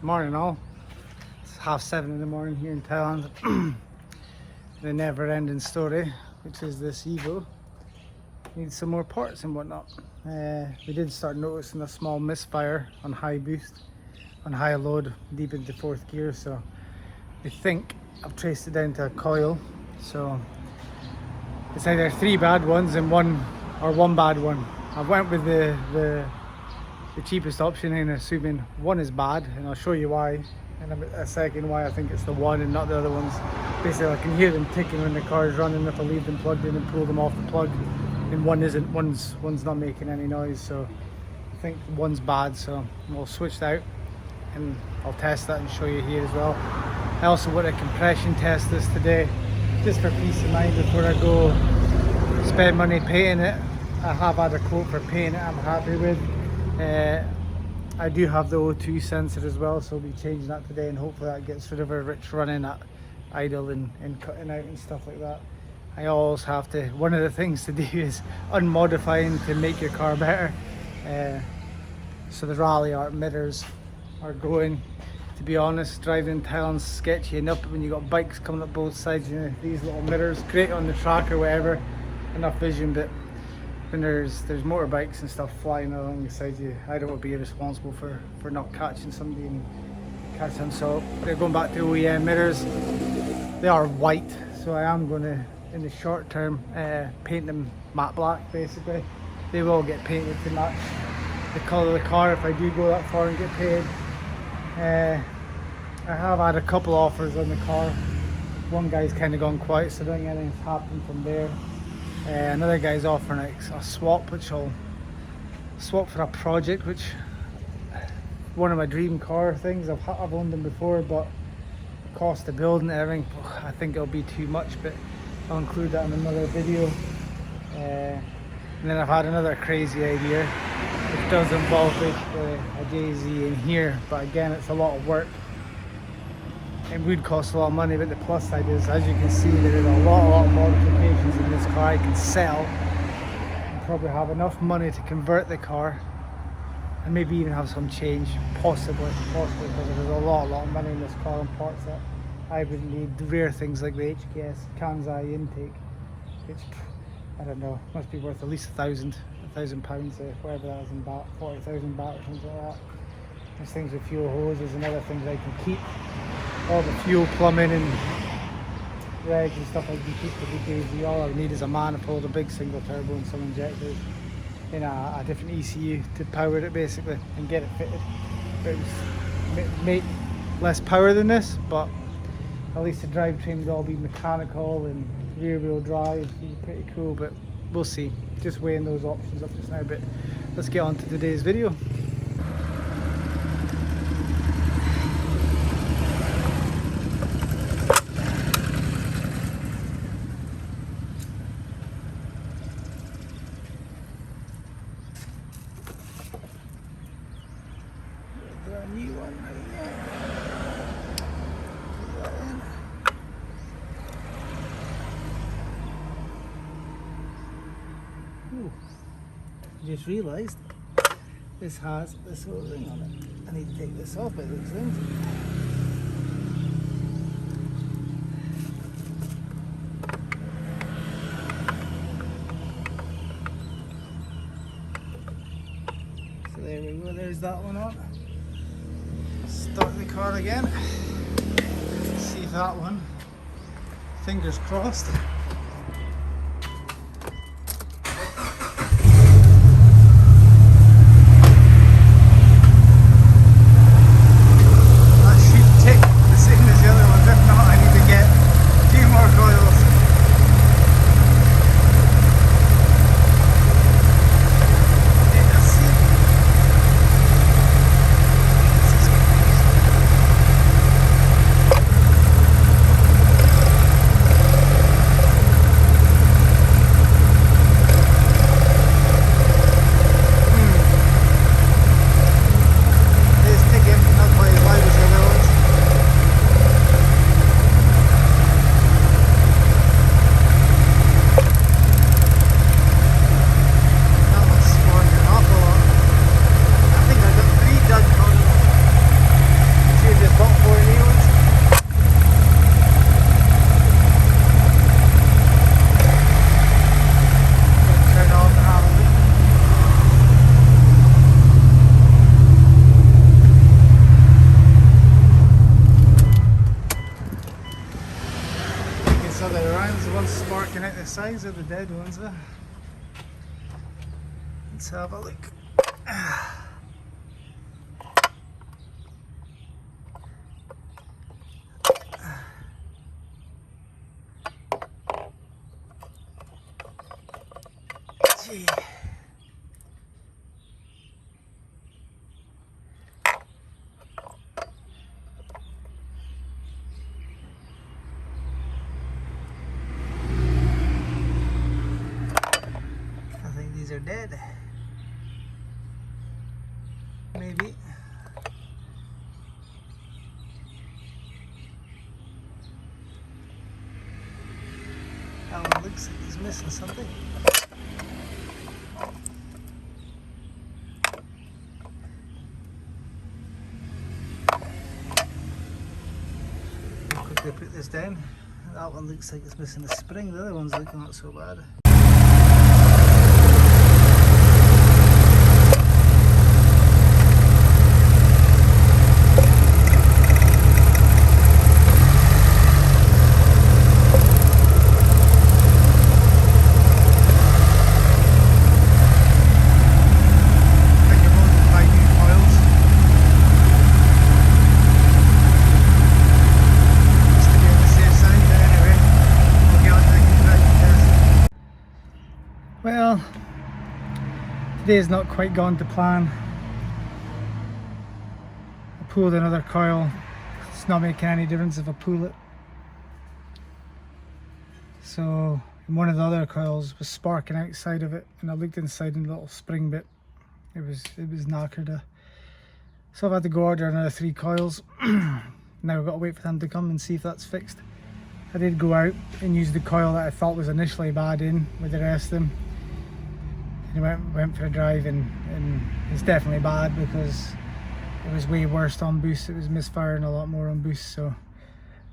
Morning all. It's 7:30 in the morning here in Thailand. The never-ending story, which is this Evo. Needs some more parts and whatnot. We did start noticing a small misfire on high boost, on high load, deep into fourth gear. So I think I've traced it down to a coil. So it's either 3 bad ones and one bad one. I went with the cheapest option and assuming one is bad, and I'll show you why in a second, why I think it's the one and not the other ones. Basically I can hear them ticking when the car is running if I leave them plugged in and pull them off the plug, and one's not making any noise. So I think one's bad, so we'll switch that out and I'll test that and show you here as well. I also want to compression test this today just for peace of mind before I go spend money painting it. I have had a quote for painting it I'm happy with. I do have the O2 sensor as well, so I'll be changing that today, and hopefully that gets rid of a rich running at idle and cutting out and stuff like that. I always have to, one of the things to do is unmodifying to make your car better. So the rally art mirrors are going. To be honest, driving in Thailand's sketchy enough, but when you got bikes coming up both sides, you know, these little mirrors, great on the track or whatever, enough vision, but when there's motorbikes and stuff flying along beside you, I don't want to be responsible for not catching somebody and catch them. So they're going back to OEM mirrors. They are white, so I am going to, in the short term, paint them matte black basically. They will get painted to match the colour of the car if I do go that far and get paid. I have had a couple offers on the car. One guy's kind of gone quiet, so I don't think anything's happened from there. Another guy's offering a swap, which I'll swap for a project, which one of my dream car things. I've owned them before, but the cost of building everything, I think it'll be too much, but I'll include that in another video. And then I've had another crazy idea, which does involve a JZ in here, but again it's a lot of work. It would cost a lot of money, but the plus side is, as you can see, there is a lot of modifications in this car I can sell and probably have enough money to convert the car and maybe even have some change, possibly, because there's a lot of money in this car and parts that I would need. Rare things like the HKS Kansai intake, which, I don't know, must be worth at least £1,000, whatever that is in baht, 40,000 baht or something like that. There's things with fuel hoses and other things I can keep. All the fuel plumbing and regs and stuff I can keep for the KZ. All I need is a manifold, a big single turbo and some injectors in a different ECU to power it basically and get it fitted. But it was make less power than this, but at least the drivetrain would all be mechanical and rear wheel drive. Be pretty cool, but we'll see. Just weighing those options up just now, but let's get on to today's video. New one right there. Ooh. Just realised this has this little ring on it. I need to take this off by those things. So there we go, there's that one on. Start the car again, see if that one, fingers crossed. That should tick the same as the other ones, if not I need to get 2 more coils. dead ones. Let's have a look. Gee. I think these are dead. Maybe. That one looks like he's missing something. Quickly put this down. That one looks like it's missing a spring. The other one's looking not so bad. Well, today's not quite gone to plan. I pulled another coil. It's not making any difference if I pull it. So one of the other coils was sparking outside of it, and I looked inside in the little spring bit. It was knackered. So I've had to go order another 3 coils. Now I've got to wait for them to come and see if that's fixed. I did go out and use the coil that I thought was initially bad in with the rest of them. And went for a drive, and it's definitely bad because it was way worse on boost. It was misfiring a lot more on boost, so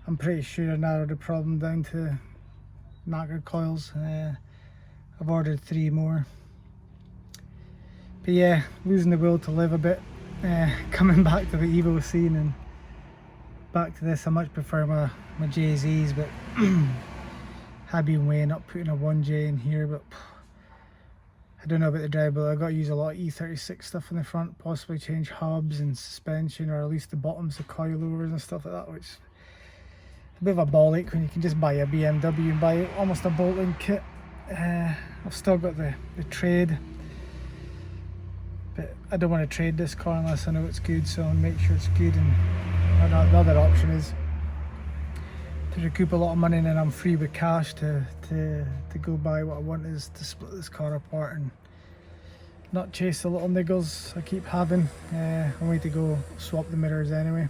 I'm pretty sure I narrowed the problem down to knackered coils. I've ordered 3 more. But yeah, losing the will to live a bit. Coming back to the Evo scene and back to this, I much prefer my JZs, but I've been weighing up putting a 1J in here, but I don't know about the drive, but I've got to use a lot of E36 stuff in the front, possibly change hubs and suspension, or at least the bottoms of coilovers and stuff like that, which is a bit of a ball ache when you can just buy a BMW and buy almost a bolt-in kit. I've still got the trade, but I don't want to trade this car unless I know it's good, so I'll make sure it's good. And the other option is to recoup a lot of money, and then I'm free with cash to go buy what I want, is to split this car apart and not chase the little niggles I keep having. I'm going to go swap the mirrors anyway.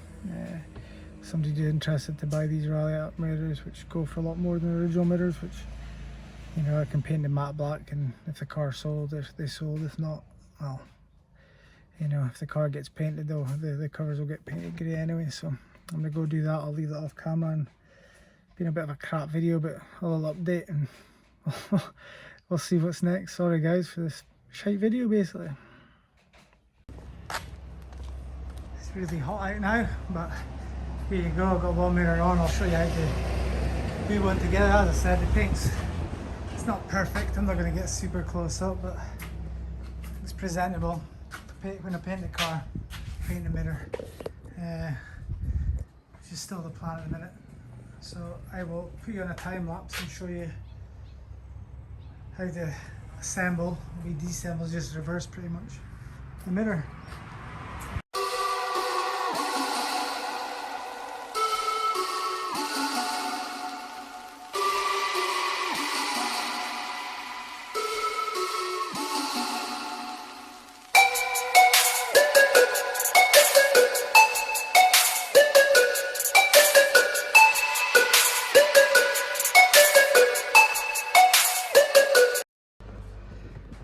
Somebody's interested to buy these rally up mirrors, which go for a lot more than the original mirrors, which, you know, I can paint them matte black, and if the car sold, they sold. If not, well, you know, if the car gets painted though, the covers will get painted grey anyway. So I'm gonna go do that. I'll leave that off camera, and been a bit of a crap video, but a little update, and we'll see what's next. Sorry guys for this shite video basically. It's really hot out now, but here you go. I've got one mirror on. I'll show you how to do one together. As I said, the paint's, it's not perfect. I'm not going to get super close up, but it's presentable. When I paint the car, paint the mirror, which is still the plan at the minute. So I will put you on a time lapse and show you how to assemble. We deassemble, just reverse pretty much the mirror.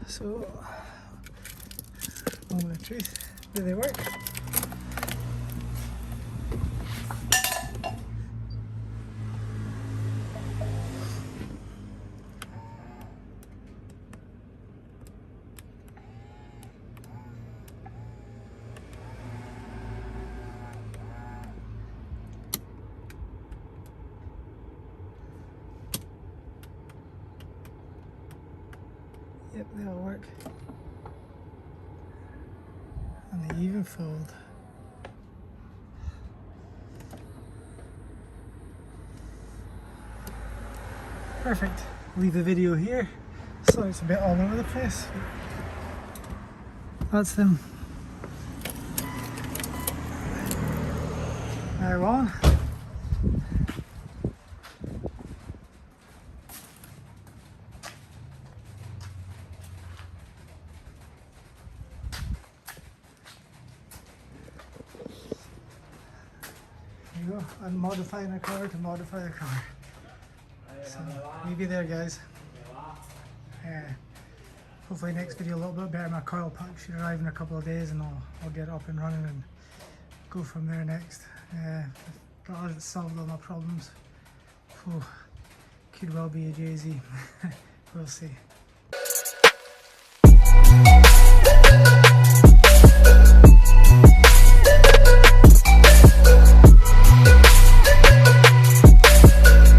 So, moment of truth, do they work? Yep, they all work. And they even fold. Perfect. Leave the video here. Sorry it's a bit all over the place. That's them. Now on. There you go. I'm modifying the car to modify the car. So maybe there, guys. Hopefully next video a little bit better. My coil pack should arrive in a couple of days and I'll get it up and running and go from there next. That hasn't solved all my problems. Oh, could well be a Jay-Z. We'll see.